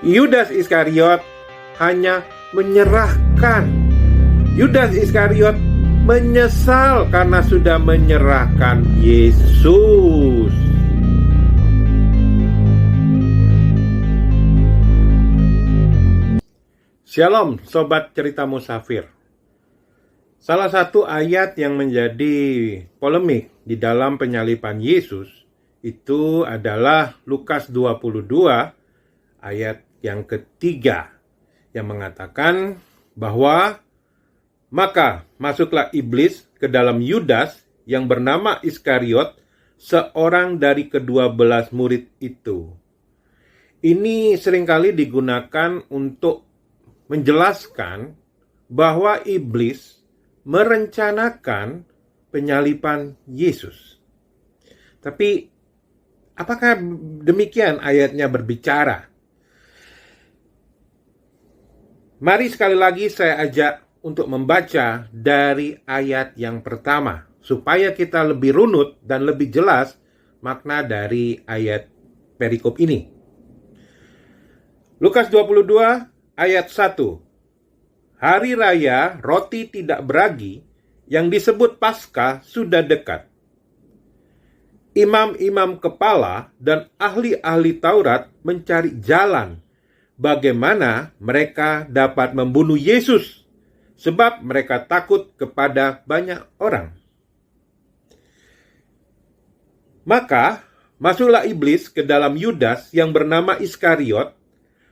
Yudas Iskariot hanya menyerahkan. Yudas Iskariot menyesal karena sudah menyerahkan Yesus. Shalom Sobat Cerita Musafir. Salah satu ayat yang menjadi polemik di dalam penyaliban Yesus itu adalah Lukas 22 ayat yang ketiga yang mengatakan bahwa maka masuklah iblis ke dalam Yudas yang bernama Iskariot, seorang dari ke-12 murid itu. Ini seringkali digunakan untuk menjelaskan bahwa iblis merencanakan penyaliban Yesus. Tapi apakah demikian ayatnya berbicara? Mari sekali lagi saya ajak untuk membaca dari ayat yang pertama, supaya kita lebih runut dan lebih jelas makna dari ayat perikop ini. Lukas 22 ayat 1. Hari raya roti tidak beragi yang disebut Paskah sudah dekat. Imam-imam kepala dan ahli-ahli Taurat mencari jalan bagaimana mereka dapat membunuh Yesus, sebab mereka takut kepada banyak orang. Maka masuklah iblis ke dalam Yudas yang bernama Iskariot,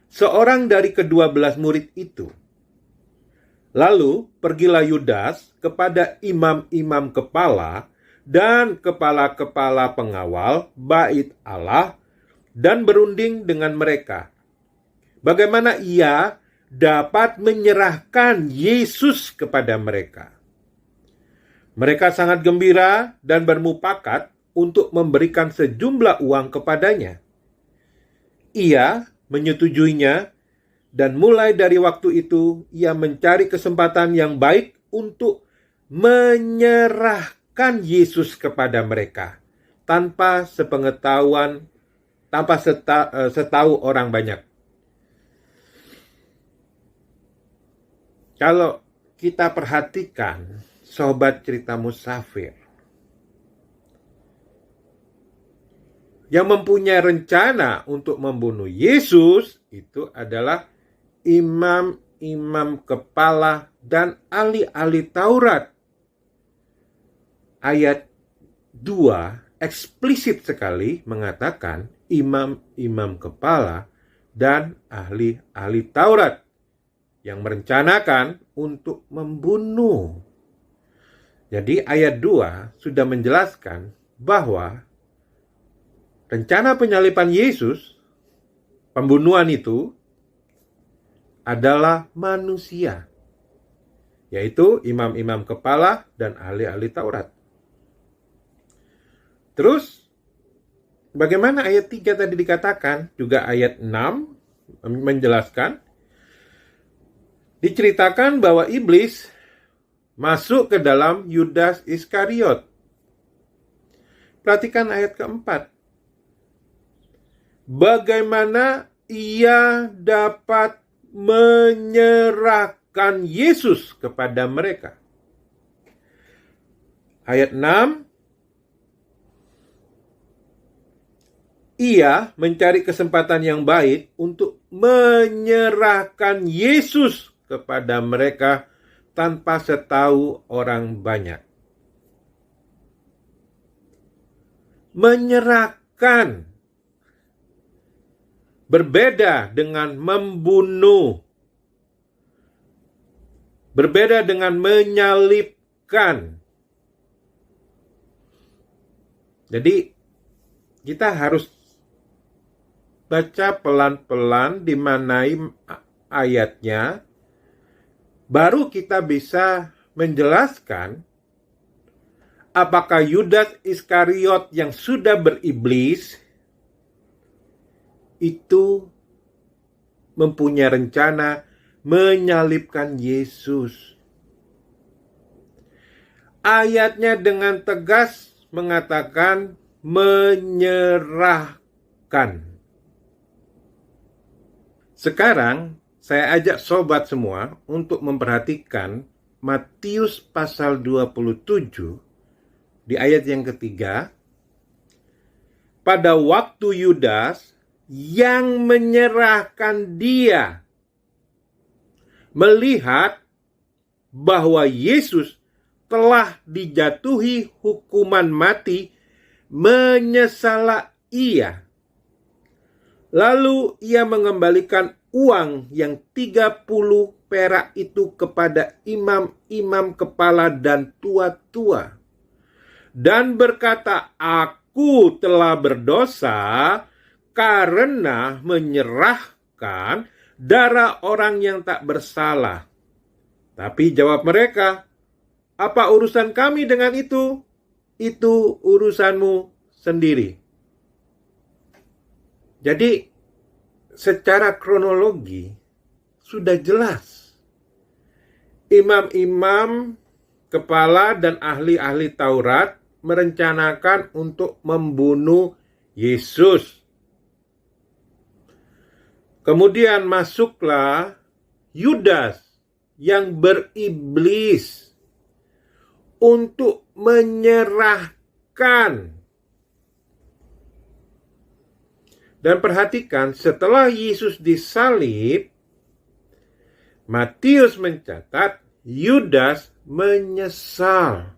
seorang dari ke-12 murid itu. Lalu pergilah Yudas kepada imam-imam kepala dan kepala-kepala pengawal bait Allah dan berunding dengan mereka, bagaimana ia dapat menyerahkan Yesus kepada mereka. Mereka sangat gembira dan bermufakat untuk memberikan sejumlah uang kepadanya. Ia menyetujuinya, dan mulai dari waktu itu ia mencari kesempatan yang baik untuk menyerahkan Yesus kepada mereka tanpa setahu orang banyak. Kalau kita perhatikan, Sobat Cerita Musafir, yang mempunyai rencana untuk membunuh Yesus itu adalah imam-imam kepala dan ahli-ahli Taurat. Ayat 2 eksplisit sekali mengatakan imam-imam kepala dan ahli-ahli Taurat yang merencanakan untuk membunuh. Jadi ayat 2 sudah menjelaskan bahwa rencana penyaliban Yesus, pembunuhan itu, adalah manusia, yaitu imam-imam kepala dan ahli-ahli Taurat. Terus, bagaimana ayat 3 tadi dikatakan, juga ayat 6 menjelaskan, diceritakan bahwa iblis masuk ke dalam Yudas Iskariot. Perhatikan ayat keempat. Bagaimana ia dapat menyerahkan Yesus kepada mereka. Ayat 6. Ia mencari kesempatan yang baik untuk menyerahkan Yesus kepada mereka tanpa setahu orang banyak. Menyerahkan berbeda dengan membunuh, berbeda dengan menyalibkan. Jadi kita harus baca pelan-pelan, dimanai ayatnya, baru kita bisa menjelaskan apakah Yudas Iskariot yang sudah beriblis itu mempunyai rencana menyalibkan Yesus. Ayatnya dengan tegas mengatakan menyerahkan. Sekarang saya ajak sobat semua untuk memperhatikan Matius pasal 27 di ayat yang ketiga. Pada waktu Yudas yang menyerahkan dia melihat bahwa Yesus telah dijatuhi hukuman mati, menyesallah ia. Lalu ia mengembalikan uang yang 30 perak itu kepada imam-imam kepala dan tua-tua, dan berkata, "Aku telah berdosa karena menyerahkan darah orang yang tak bersalah." Tapi jawab mereka, "Apa urusan kami dengan itu? Itu urusanmu sendiri." Jadi, secara kronologi sudah jelas. Imam-imam, kepala dan ahli-ahli Taurat merencanakan untuk membunuh Yesus. Kemudian masuklah Yudas yang beriblis untuk menyerahkan. Dan perhatikan, setelah Yesus disalib, Matius mencatat Yudas menyesal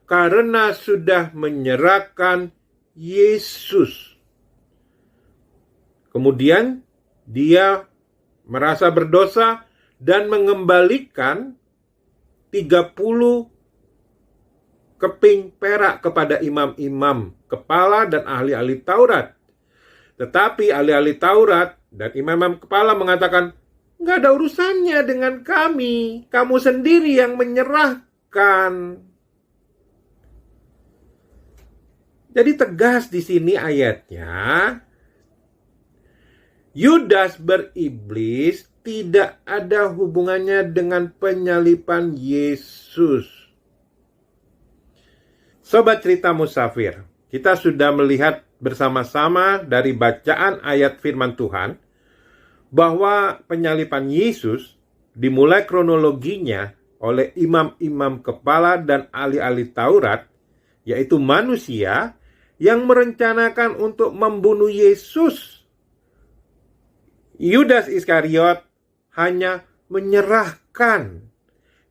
karena sudah menyerahkan Yesus. Kemudian dia merasa berdosa dan mengembalikan 30 keping perak kepada imam-imam kepala dan ahli-ahli Taurat. Tetapi ahli-ahli Taurat dan imam-imam kepala mengatakan, "Nggak ada urusannya dengan kami. Kamu sendiri yang menyerahkan." Jadi tegas di sini ayatnya, Yudas beriblis tidak ada hubungannya dengan penyaliban Yesus. Sobat Cerita Musafir, kita sudah melihat bersama-sama dari bacaan ayat firman Tuhan bahwa penyaliban Yesus dimulai kronologinya oleh imam-imam kepala dan ahli-ahli Taurat, yaitu manusia yang merencanakan untuk membunuh Yesus. Yudas Iskariot hanya menyerahkan.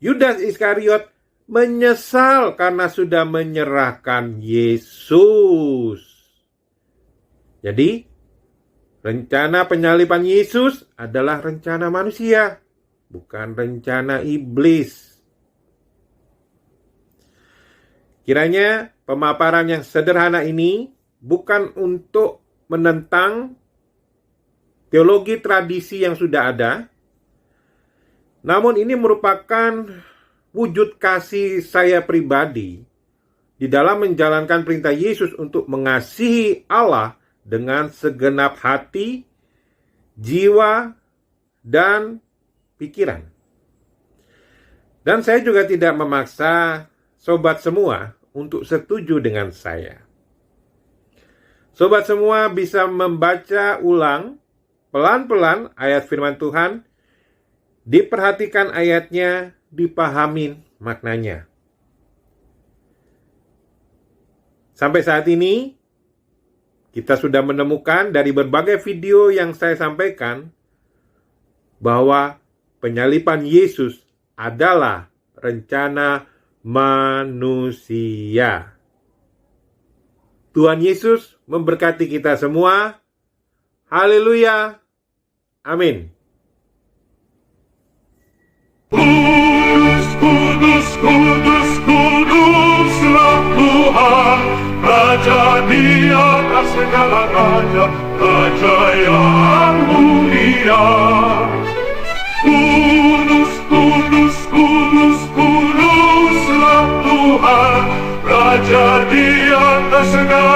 Yudas Iskariot menyesal karena sudah menyerahkan Yesus. Jadi, rencana penyaliban Yesus adalah rencana manusia, bukan rencana iblis. Kiranya pemaparan yang sederhana ini bukan untuk menentang teologi tradisi yang sudah ada, namun ini merupakan wujud kasih saya pribadi di dalam menjalankan perintah Yesus untuk mengasihi Allah dengan segenap hati, jiwa, dan pikiran. Dan saya juga tidak memaksa sobat semua untuk setuju dengan saya. Sobat semua bisa membaca ulang pelan-pelan ayat firman Tuhan, diperhatikan ayatnya, dipahamin maknanya. Sampai saat ini, kita sudah menemukan dari berbagai video yang saya sampaikan bahwa penyaliban Yesus adalah rencana manusia. Tuhan Yesus memberkati kita semua. Haleluya. Amin. Kudus, kudus, kudus, kuduslah Tuhan, Raja di atas segala raja, Raja yang mulia. Kudus, kudus, kudus, kuduslah Tuhan, Raja di atas segala